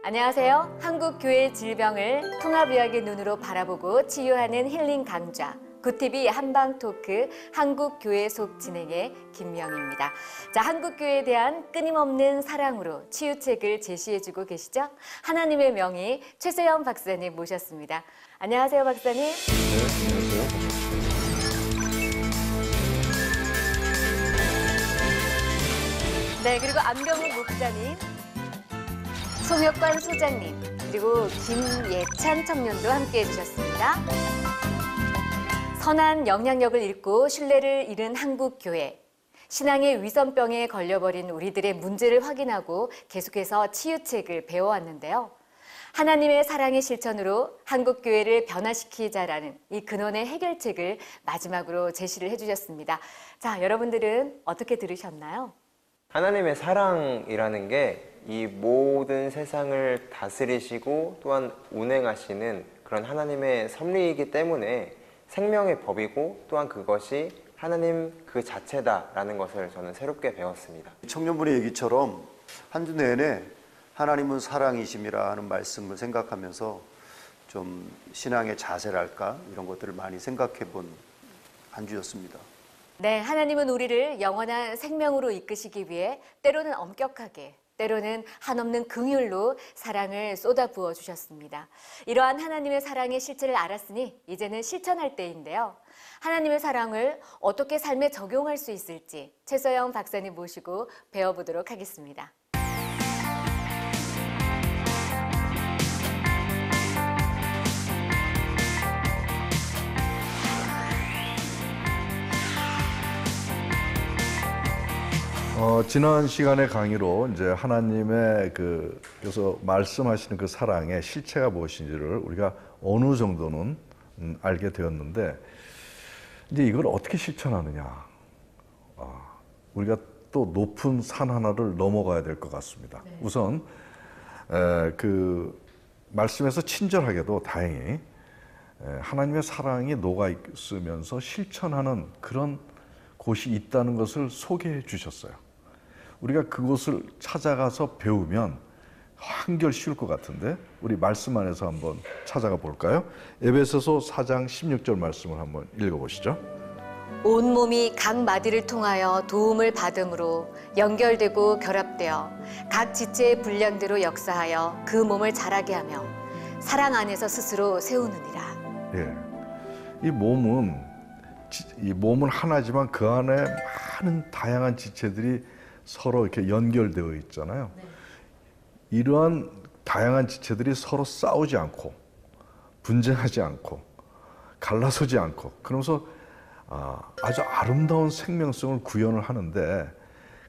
안녕하세요. 한국교회 질병을 통합의학의 눈으로 바라보고 치유하는 힐링 강좌 굿TV 한방토크 한국교회 속 진행의 김명희입니다. 자, 한국교회에 대한 끊임없는 사랑으로 치유책을 제시해주고 계시죠? 하나님의 명의 최세영 박사님 모셨습니다. 안녕하세요, 박사님. 네, 안녕하세요. 네, 그리고 안병욱 목사님, 송혁관 소장님, 그리고 김예찬 청년도 함께해 주셨습니다. 선한 영향력을 잃고 신뢰를 잃은 한국교회. 신앙의 위선병에 걸려버린 우리들의 문제를 확인하고 계속해서 치유책을 배워왔는데요. 하나님의 사랑의 실천으로 한국교회를 변화시키자라는 이 근원의 해결책을 마지막으로 제시를 해주셨습니다. 자, 여러분들은 어떻게 들으셨나요? 하나님의 사랑이라는 게 이 모든 세상을 다스리시고 또한 운행하시는 그런 하나님의 섭리이기 때문에 생명의 법이고 또한 그것이 하나님 그 자체다라는 것을 저는 새롭게 배웠습니다. 청년분의 얘기처럼 한 주 내내 하나님은 사랑이심이라 하는 말씀을 생각하면서 좀 신앙의 자세랄까 이런 것들을 많이 생각해 본 한 주였습니다. 네, 하나님은 우리를 영원한 생명으로 이끄시기 위해 때로는 엄격하게, 때로는 한없는 긍휼로 사랑을 쏟아부어 주셨습니다. 이러한 하나님의 사랑의 실체를 알았으니 이제는 실천할 때인데요. 하나님의 사랑을 어떻게 삶에 적용할 수 있을지 최서영 박사님 모시고 배워보도록 하겠습니다. 지난 시간의 강의로 이제 하나님의 그래서 말씀하시는 그 사랑의 실체가 무엇인지를 우리가 어느 정도는 알게 되었는데, 이제 이걸 어떻게 실천하느냐. 우리가 또 높은 산 하나를 넘어가야 될 것 같습니다. 네. 우선 그 말씀에서 친절하게도 다행히 하나님의 사랑이 녹아 있으면서 실천하는 그런 곳이 있다는 것을 소개해 주셨어요. 우리가 그곳을 찾아가서 배우면 한결 쉬울 것 같은데 우리 말씀 안에서 한번 찾아가 볼까요? 에베소서 4장 16절 말씀을 한번 읽어보시죠. 온몸이 각 마디를 통하여 도움을 받음으로 연결되고 결합되어 각 지체의 분량대로 역사하여 그 몸을 자라게 하며 사랑 안에서 스스로 세우느니라. 예, 이 몸은 하나지만 그 안에 많은 다양한 지체들이 서로 이렇게 연결되어 있잖아요. 네. 이러한 다양한 지체들이 서로 싸우지 않고 분쟁하지 않고 갈라서지 않고 그러면서 아주 아름다운 생명성을 구현을 하는데,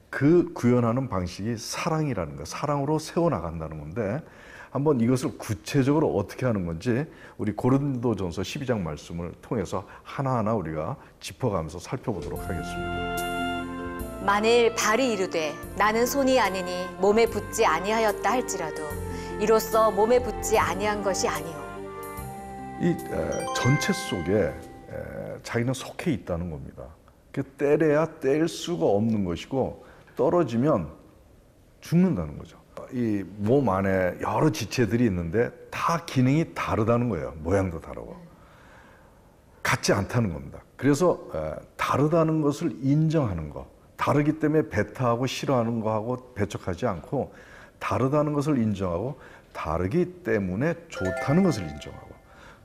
그 구현하는 방식이 사랑이라는 거예요. 사랑으로 세워나간다는 건데, 한번 이것을 구체적으로 어떻게 하는 건지 우리 고린도전서 12장 말씀을 통해서 하나하나 우리가 짚어가면서 살펴보도록 하겠습니다. 만일 발이 이르되 나는 손이 아니니 몸에 붙지 아니하였다 할지라도 이로써 몸에 붙지 아니한 것이 아니요. 이 전체 속에 자기는 속해 있다는 겁니다. 때려야 뗄 수가 없는 것이고 떨어지면 죽는다는 거죠. 이 몸 안에 여러 지체들이 있는데 다 기능이 다르다는 거예요. 모양도 다르고 같지 않다는 겁니다. 그래서 다르다는 것을 인정하는 거, 다르기 때문에 배타하고 싫어하는 거하고 배척하지 않고 다르다는 것을 인정하고 다르기 때문에 좋다는 것을 인정하고,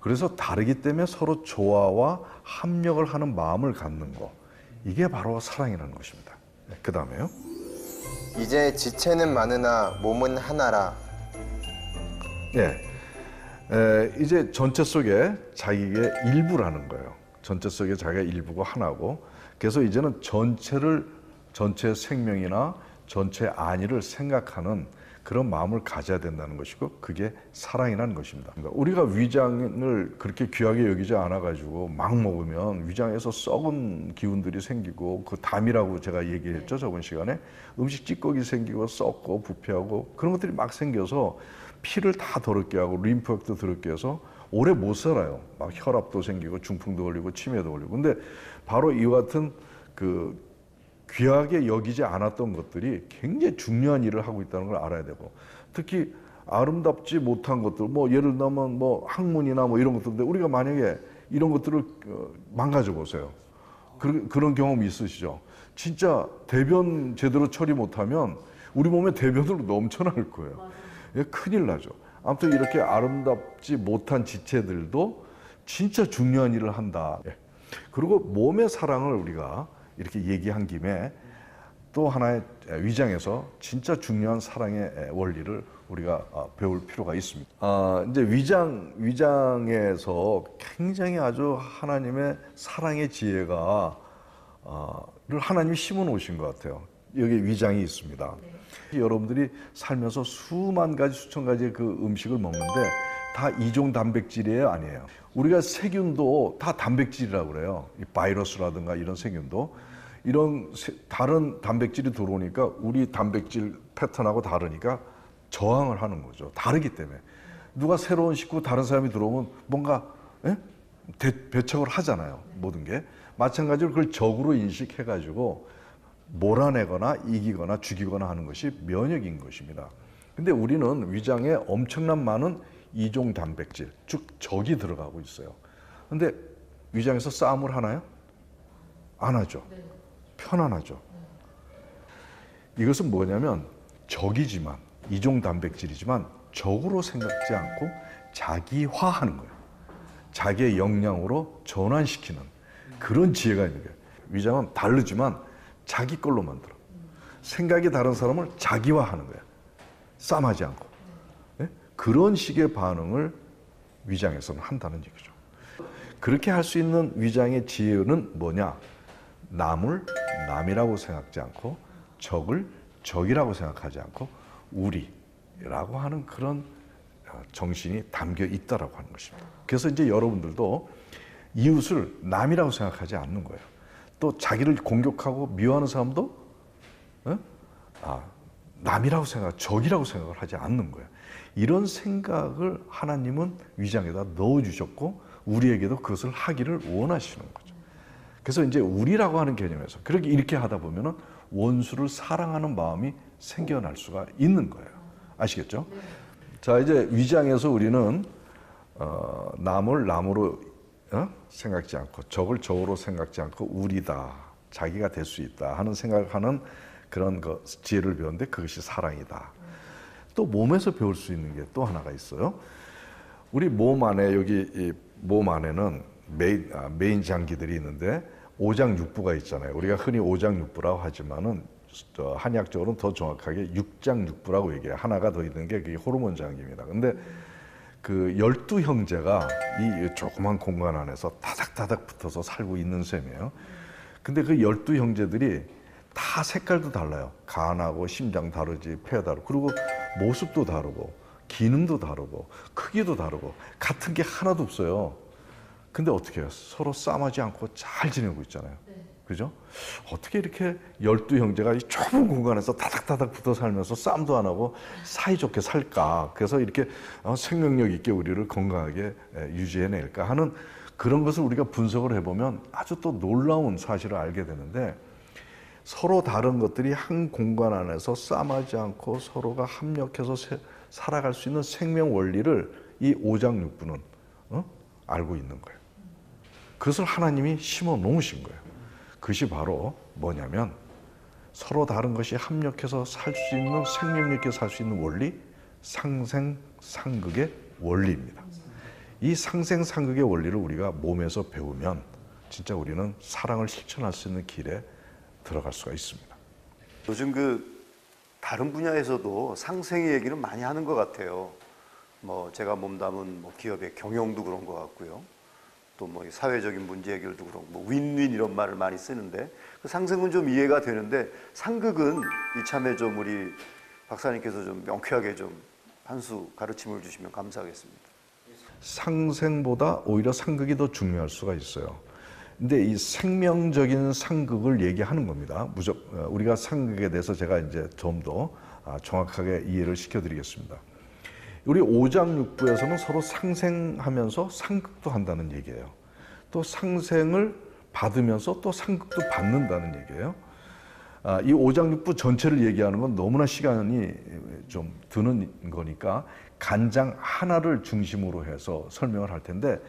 그래서 다르기 때문에 서로 조화와 합력을 하는 마음을 갖는 거, 이게 바로 사랑이라는 것입니다. 그 다음에요. 이제 지체는 많으나 몸은 하나라. 네, 이제 전체 속에 자기의 일부라는 거예요. 전체 속에 자기가 일부고 하나고, 그래서 이제는 전체 생명이나 전체 안위를 생각하는 그런 마음을 가져야 된다는 것이고, 그게 사랑이라는 것입니다. 그러니까 우리가 위장을 그렇게 귀하게 여기지 않아가지고 막 먹으면 위장에서 썩은 기운들이 생기고, 그 담이라고 제가 얘기했죠, 저번 시간에. 음식 찌꺼기 생기고 썩고 부패하고 그런 것들이 막 생겨서 피를 다 더럽게 하고 림프역도 더럽게 해서 오래 못 살아요. 막 혈압도 생기고 중풍도 걸리고 치매도 걸리고. 근데 바로 이와 같은 그 귀하게 여기지 않았던 것들이 굉장히 중요한 일을 하고 있다는 걸 알아야 되고, 특히 아름답지 못한 것들, 뭐 예를 들면 뭐 학문이나 뭐 이런 것들인데 우리가 만약에 이런 것들을 망가져 보세요. 그런 경험 있으시죠? 진짜 대변 제대로 처리 못하면 우리 몸에 대변으로 넘쳐날 거예요. 예, 큰일 나죠. 아무튼 이렇게 아름답지 못한 지체들도 진짜 중요한 일을 한다. 예. 그리고 몸의 사랑을 우리가 이렇게 얘기한 김에 또 하나의 위장에서 진짜 중요한 사랑의 원리를 우리가 배울 필요가 있습니다. 이제 위장에서 굉장히 아주 하나님의 사랑의 지혜가 를 하나님이 심어 놓으신 것 같아요. 여기 위장이 있습니다. 여러분들이 살면서 수만 가지, 수천 가지의 그 음식을 먹는데 다 이종 단백질이에요, 아니에요? 우리가 세균도 다 단백질이라고 그래요. 이 바이러스라든가 이런 세균도 이런 다른 단백질이 들어오니까 우리 단백질 패턴하고 다르니까 저항을 하는 거죠. 다르기 때문에. 누가 새로운 식구 다른 사람이 들어오면 뭔가 배척을 하잖아요. 모든 게. 마찬가지로 그걸 적으로 인식해가지고 몰아내거나 이기거나 죽이거나 하는 것이 면역인 것입니다. 근데 우리는 위장에 엄청난 많은 이종 단백질, 즉 적이 들어가고 있어요. 근데 위장에서 싸움을 하나요? 안 하죠. 편안하죠. 이것은 뭐냐면 적이지만 이종 단백질이지만 적으로 생각지 않고 자기화하는 거예요. 자기의 역량으로 전환시키는 그런 지혜가 있는 거예요. 위장은 다르지만 자기 걸로 만들어. 생각이 다른 사람을 자기화하는 거예요. 싸움하지 않고. 네? 그런 식의 반응을 위장에서는 한다는 얘기죠. 그렇게 할 수 있는 위장의 지혜는 뭐냐? 남을 남이라고 생각하지 않고 적을 적이라고 생각하지 않고 우리라고 하는 그런 정신이 담겨 있다라고 하는 것입니다. 그래서 이제 여러분들도 이웃을 남이라고 생각하지 않는 거예요. 또 자기를 공격하고 미워하는 사람도 남이라고 생각, 적이라고 생각을 하지 않는 거예요. 이런 생각을 하나님은 위장에다 넣어주셨고 우리에게도 그것을 하기를 원하시는 거죠. 그래서 이제 우리라고 하는 개념에서 그렇게 이렇게 하다 보면은 원수를 사랑하는 마음이 생겨날 수가 있는 거예요. 아시겠죠? 네. 자, 이제 위장에서 우리는 남을 남으로 생각지 않고 적을 적으로 생각지 않고 우리다, 자기가 될 수 있다 하는 생각하는 그런 지혜를 배웠는데 그것이 사랑이다. 또 몸에서 배울 수 있는 게 또 하나가 있어요. 우리 몸 안에 여기 이 몸 안에는 메인 장기들이 있는데 오장육부가 있잖아요. 우리가 흔히 오장육부라고 하지만은 한의학적으로는 더 정확하게 육장육부라고 얘기해요. 하나가 더 있는 게 그게 호르몬 장기입니다. 근데 그 12형제가 이 조그만 공간 안에서 다닥다닥 붙어서 살고 있는 셈이에요. 근데 그 12형제들이 다 색깔도 달라요. 간하고 심장 다르지, 폐 다르고, 그리고 모습도 다르고, 기능도 다르고, 크기도 다르고, 같은 게 하나도 없어요. 근데 어떻게 해요? 서로 싸움하지 않고 잘 지내고 있잖아요. 그죠? 어떻게 이렇게 12형제가 이 좁은 공간에서 다닥다닥 붙어 살면서 싸움도 안 하고 사이좋게 살까? 그래서 이렇게 생명력 있게 우리를 건강하게 유지해낼까 하는 그런 것을 우리가 분석을 해보면 아주 또 놀라운 사실을 알게 되는데 서로 다른 것들이 한 공간 안에서 싸움하지 않고 서로가 합력해서 살아갈 수 있는 생명 원리를 이 오장육부는 알고 있는 거예요. 그것을 하나님이 심어 놓으신 거예요. 그것이 바로 뭐냐면 서로 다른 것이 합력해서 살 수 있는 생명력 있게 살 수 있는 원리, 상생상극의 원리입니다. 이 상생상극의 원리를 우리가 몸에서 배우면 진짜 우리는 사랑을 실천할 수 있는 길에 들어갈 수가 있습니다. 요즘 다른 분야에서도 상생의 얘기는 많이 하는 것 같아요. 제가 몸담은 기업의 경영도 그런 것 같고요. 또 사회적인 문제 해결도 그렇고 윈윈 이런 말을 많이 쓰는데 그 상생은 좀 이해가 되는데 상극은 이참에 좀 우리 박사님께서 좀 명쾌하게 좀 한 수 가르침을 주시면 감사하겠습니다. 상생보다 오히려 상극이 더 중요할 수가 있어요. 근데 이 생명적인 상극을 얘기하는 겁니다. 우리가 상극에 대해서 제가 이제 좀 더 정확하게 이해를 시켜드리겠습니다. 우리 오장육부에서는 서로 상생하면서 상극도 한다는 얘기예요. 또 상생을 받으면서 또 상극도 받는다는 얘기예요. 이 오장육부 전체를 얘기하는 건 너무나 시간이 좀 드는 거니까 간장 하나를 중심으로 해서 설명을 할 텐데,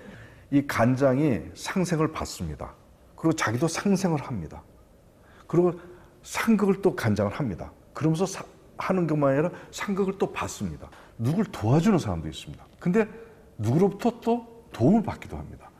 이 간장이 상생을 받습니다. 그리고 자기도 상생을 합니다. 그리고 상극을 또 간장을 합니다. 그러면서 하는 것만 아니라 상극을 또 받습니다. 누굴 도와주는 사람도 있습니다. 근데 누구로부터 또 도움을 받기도 합니다.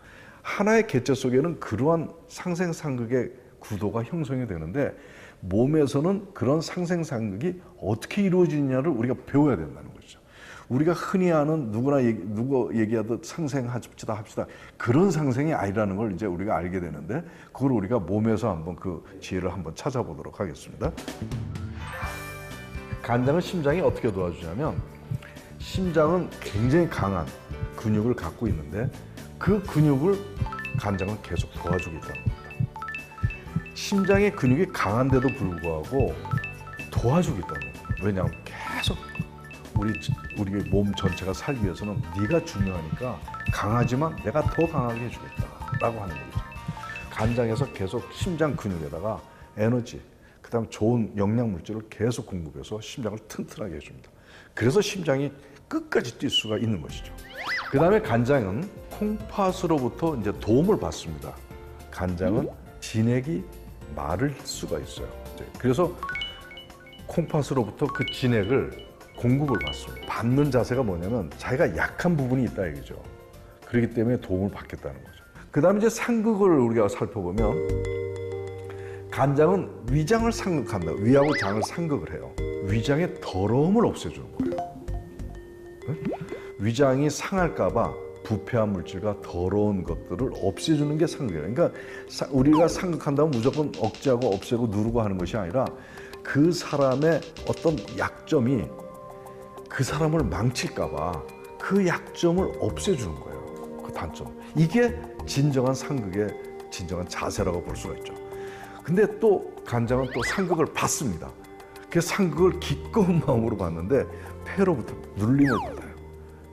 하나의 개체 속에는 그러한 상생상극의 구도가 형성이 되는데, 몸에서는 그런 상생상극이 어떻게 이루어지느냐를 우리가 배워야 된다는 거죠. 우리가 흔히 아는 누가 얘기하듯 상생합시다 합시다, 그런 상생이 아니라는 걸 이제 우리가 알게 되는데, 그걸 우리가 몸에서 한번 그 지혜를 한번 찾아보도록 하겠습니다. 간장을 심장이 어떻게 도와주냐면, 심장은 굉장히 강한 근육을 갖고 있는데 그 근육을 간장은 계속 도와주고 있다는 겁니다. 심장의 근육이 강한데도 불구하고 도와주고 있다는 겁니다. 왜냐하면 계속 우리 몸 전체가 살기 위해서는 네가 중요하니까 강하지만 내가 더 강하게 해주겠다라고 하는 거죠. 간장에서 계속 심장 근육에다가 에너지, 그다음 좋은 영양 물질을 계속 공급해서 심장을 튼튼하게 해줍니다. 그래서 심장이 끝까지 뛸 수가 있는 것이죠. 그다음에 간장은 콩팥으로부터 이제 도움을 받습니다. 간장은 진액이 마를 수가 있어요. 그래서 콩팥으로부터 그 진액을 공급을 받습니다. 받는 자세가 뭐냐면 자기가 약한 부분이 있다 이거죠. 그렇기 때문에 도움을 받겠다는 거죠. 그다음에 이제 상극을 우리가 살펴보면, 간장은 위장을 상극한다. 위하고 장을 상극을 해요. 위장의 더러움을 없애주는 거예요. 위장이 상할까봐 부패한 물질과 더러운 것들을 없애주는 게 상극이에요. 그러니까 우리가 상극한다면 무조건 억제하고 없애고 누르고 하는 것이 아니라 그 사람의 어떤 약점이 그 사람을 망칠까봐 그 약점을 없애주는 거예요. 그 단점. 이게 진정한 상극의 진정한 자세라고 볼 수가 있죠. 근데 또 간장은 또 상극을 받습니다. 그 상극을 기꺼운 마음으로 받는데 폐로부터 눌림을 받아요.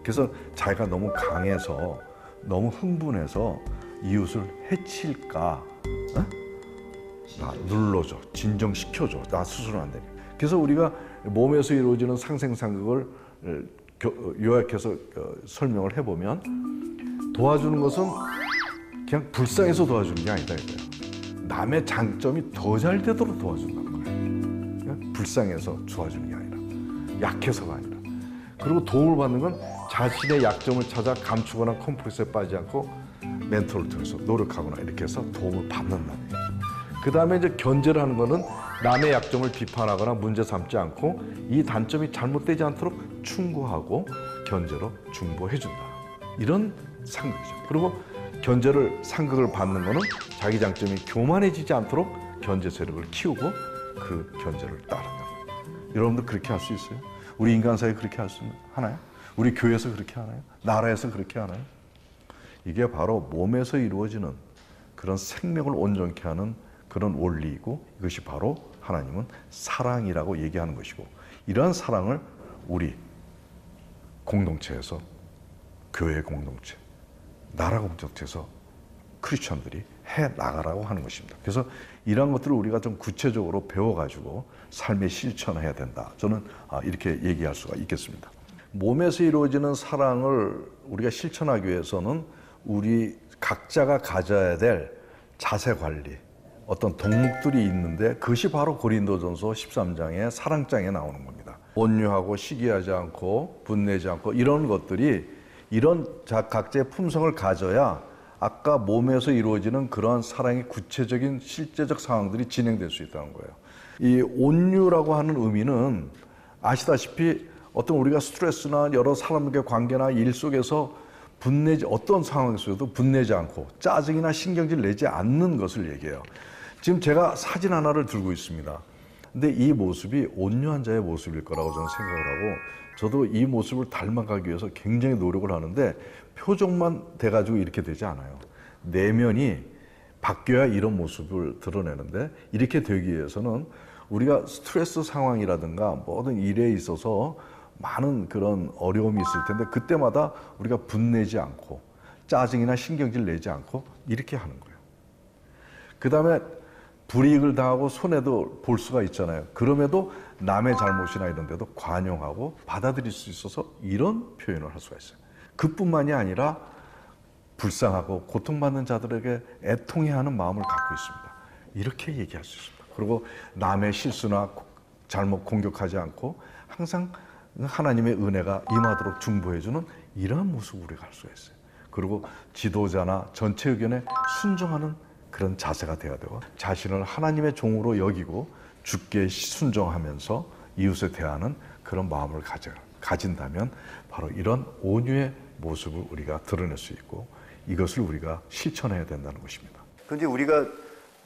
그래서 자기가 너무 강해서 너무 흥분해서 이웃을 해칠까, 나 눌러줘, 진정시켜줘, 나 스스로 안 되게. 그래서 우리가 몸에서 이루어지는 상생상극을 요약해서 설명을 해보면, 도와주는 것은 그냥 불쌍해서 도와주는 게 아니다 이거예요. 남의 장점이 더 잘 되도록 도와준다는 거예요. 그냥 불쌍해서 도와주는 게 아니라, 약해서가 아니라. 그리고 도움을 받는 건 자신의 약점을 찾아 감추거나 컴플렉스에 빠지지 않고 멘토를 통해서 노력하거나 이렇게 해서 도움을 받는다는 얘기죠. 그 다음에 이제 견제를 하는 거는 남의 약점을 비판하거나 문제 삼지 않고 이 단점이 잘못되지 않도록 충고하고 견제로 중보해준다. 이런 상극이죠. 그리고 상극을 받는 거는 자기 장점이 교만해지지 않도록 견제 세력을 키우고 그 견제를 따른다. 여러분들 그렇게 할 수 있어요? 우리 인간 사회에 그렇게 할 수 하나요? 우리 교회에서 그렇게 하나요? 나라에서 그렇게 하나요? 이게 바로 몸에서 이루어지는 그런 생명을 온전케 하는 그런 원리이고, 이것이 바로 하나님은 사랑이라고 얘기하는 것이고, 이러한 사랑을 우리 공동체에서, 교회 공동체, 나라 공동체에서 크리스천들이 해 나가라고 하는 것입니다. 그래서 이러한 것들을 우리가 좀 구체적으로 배워가지고 삶에 실천해야 된다. 저는 이렇게 얘기할 수가 있겠습니다. 몸에서 이루어지는 사랑을 우리가 실천하기 위해서는 우리 각자가 가져야 될 자세 관리, 어떤 덕목들이 있는데, 그것이 바로 고린도전서 13장의 사랑장에 나오는 겁니다. 온유하고 시기하지 않고 분내지 않고 이런 것들이, 이런 각자의 품성을 가져야 아까 몸에서 이루어지는 그러한 사랑의 구체적인 실제적 상황들이 진행될 수 있다는 거예요. 이 온유라고 하는 의미는 아시다시피 어떤 우리가 스트레스나 여러 사람들과의 관계나 일 속에서 어떤 상황에서도 분내지 않고 짜증이나 신경질 내지 않는 것을 얘기해요. 지금 제가 사진 하나를 들고 있습니다. 근데 이 모습이 온유한 자의 모습일 거라고 저는 생각을 하고, 저도 이 모습을 닮아가기 위해서 굉장히 노력을 하는데 표정만 돼가지고 이렇게 되지 않아요. 내면이 바뀌어야 이런 모습을 드러내는데, 이렇게 되기 위해서는 우리가 스트레스 상황이라든가 모든 일에 있어서 많은 그런 어려움이 있을 텐데, 그때마다 우리가 분내지 않고 짜증이나 신경질 내지 않고 이렇게 하는 거예요. 그 다음에 불이익을 당하고 손해도 볼 수가 있잖아요. 그럼에도 남의 잘못이나 이런 데도 관용하고 받아들일 수 있어서 이런 표현을 할 수가 있어요. 그뿐만이 아니라 불쌍하고 고통받는 자들에게 애통해하는 마음을 갖고 있습니다. 이렇게 얘기할 수 있습니다. 그리고 남의 실수나 잘못 공격하지 않고 항상 하나님의 은혜가 임하도록 중보해주는 이러한 모습을 우리가 할 수가 있어요. 그리고 지도자나 전체 의견에 순종하는 그런 자세가 되어야 되고, 자신을 하나님의 종으로 여기고 주께 순종하면서 이웃에 대하는 그런 마음을 가진다면 바로 이런 온유의 모습을 우리가 드러낼 수 있고, 이것을 우리가 실천해야 된다는 것입니다. 근데 우리가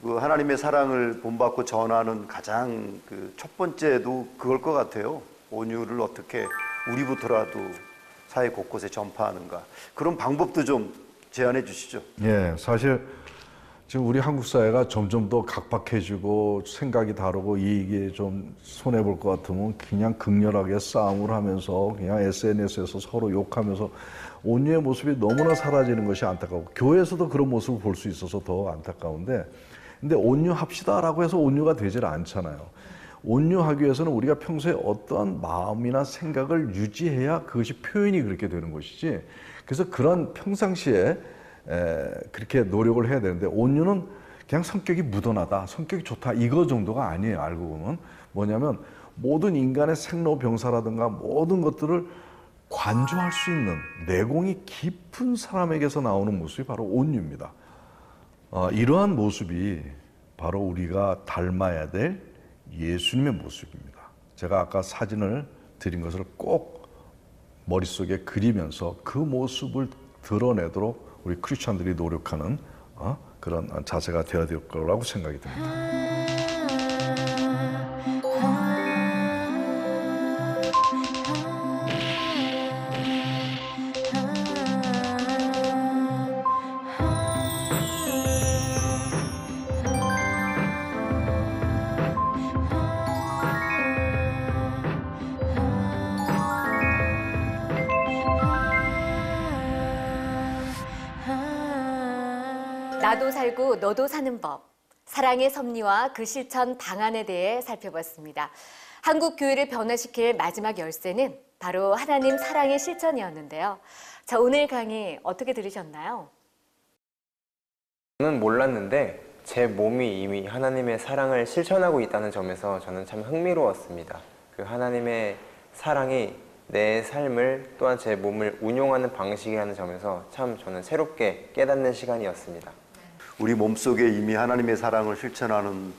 그 하나님의 사랑을 본받고 전하는 가장 그 첫 번째도 그걸 것 같아요. 온유를 어떻게 우리부터라도 사회 곳곳에 전파하는가. 그런 방법도 좀 제안해 주시죠. 예, 사실 지금 우리 한국 사회가 점점 더 각박해지고 생각이 다르고 이게 좀 손해볼 것 같으면 그냥 극렬하게 싸움을 하면서 그냥 SNS에서 서로 욕하면서 온유의 모습이 너무나 사라지는 것이 안타까워. 교회에서도 그런 모습을 볼 수 있어서 더 안타까운데, 근데 온유합시다라고 해서 온유가 되질 않잖아요. 온유하기 위해서는 우리가 평소에 어떠한 마음이나 생각을 유지해야 그것이 표현이 그렇게 되는 것이지. 그래서 그런 평상시에 그렇게 노력을 해야 되는데, 온유는 그냥 성격이 무던하다, 성격이 좋다, 이거 정도가 아니에요. 알고 보면 뭐냐면 모든 인간의 생로병사라든가 모든 것들을 관조할 수 있는 내공이 깊은 사람에게서 나오는 모습이 바로 온유입니다. 이러한 모습이 바로 우리가 닮아야 될 예수님의 모습입니다. 제가 아까 사진을 드린 것을 꼭 머릿속에 그리면서 그 모습을 드러내도록 우리 크리스찬들이 노력하는 그런 자세가 되어야 될 거라고 생각이 듭니다. 나도 살고 너도 사는 법, 사랑의 섭리와 그 실천 방안에 대해 살펴봤습니다. 한국 교회를 변화시킬 마지막 열쇠는 바로 하나님 사랑의 실천이었는데요. 자, 오늘 강의 어떻게 들으셨나요? 저는 몰랐는데 제 몸이 이미 하나님의 사랑을 실천하고 있다는 점에서 저는 참 흥미로웠습니다. 그 하나님의 사랑이 내 삶을 또한 제 몸을 운용하는 방식이라는 점에서 참 저는 새롭게 깨닫는 시간이었습니다. 우리 몸속에 이미 하나님의 사랑을 실천하는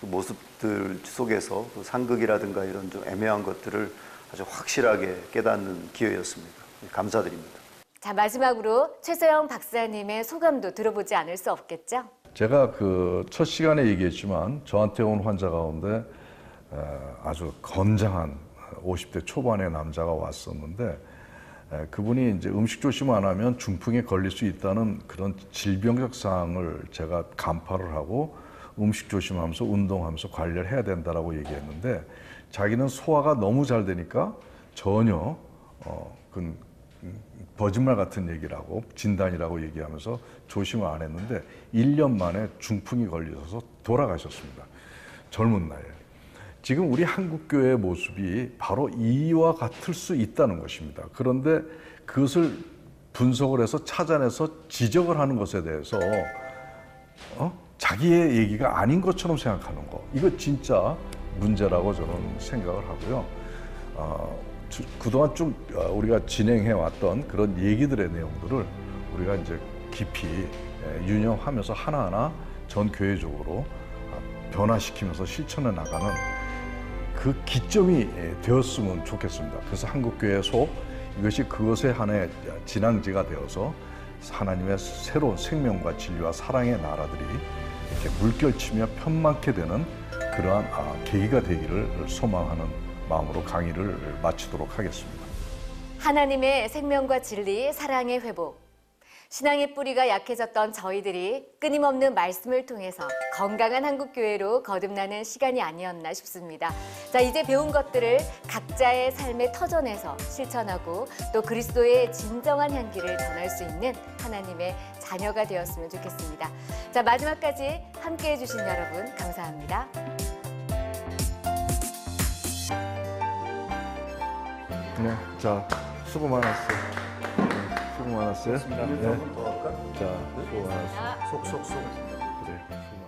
그 모습들 속에서 그 상극이라든가 이런 좀 애매한 것들을 아주 확실하게 깨닫는 기회였습니다. 감사드립니다. 자, 마지막으로 최소영 박사님의 소감도 들어보지 않을 수 없겠죠? 제가 그 첫 시간에 얘기했지만 저한테 온 환자 가운데 아주 건장한 50대 초반의 남자가 왔었는데, 그분이 이제 음식 조심 안 하면 중풍에 걸릴 수 있다는 그런 질병적 사항을 제가 간파를 하고 음식 조심하면서 운동하면서 관리를 해야 된다라고 얘기했는데, 자기는 소화가 너무 잘 되니까 전혀 거짓말 같은 얘기라고 진단이라고 얘기하면서 조심을 안 했는데 1년 만에 중풍이 걸려서 돌아가셨습니다. 젊은 나이에. 지금 우리 한국교회의 모습이 바로 이와 같을 수 있다는 것입니다. 그런데 그것을 분석을 해서 찾아내서 지적을 하는 것에 대해서 자기의 얘기가 아닌 것처럼 생각하는 거, 이거 진짜 문제라고 저는 생각을 하고요. 그동안 쭉 우리가 진행해 왔던 그런 얘기들의 내용들을 우리가 이제 깊이 유념하면서 하나하나 전 교회적으로 변화시키면서 실천해 나가는 그 기점이 되었으면 좋겠습니다. 그래서 한국교회 속 이것이 그것의 하나의 진앙지가 되어서 하나님의 새로운 생명과 진리와 사랑의 나라들이 이렇게 물결치며 편만케 되는 그러한 계기가 되기를 소망하는 마음으로 강의를 마치도록 하겠습니다. 하나님의 생명과 진리, 사랑의 회복. 신앙의 뿌리가 약해졌던 저희들이 끊임없는 말씀을 통해서 건강한 한국교회로 거듭나는 시간이 아니었나 싶습니다. 자, 이제 배운 것들을 각자의 삶의 터전에서 실천하고 또 그리스도의 진정한 향기를 전할 수 있는 하나님의 자녀가 되었으면 좋겠습니다. 자, 마지막까지 함께해 주신 여러분 감사합니다. 네, 자, 수고 많았어요. 수고 많았어요. 네. 자, 수고 많았어요. 속속속. 그래. 수고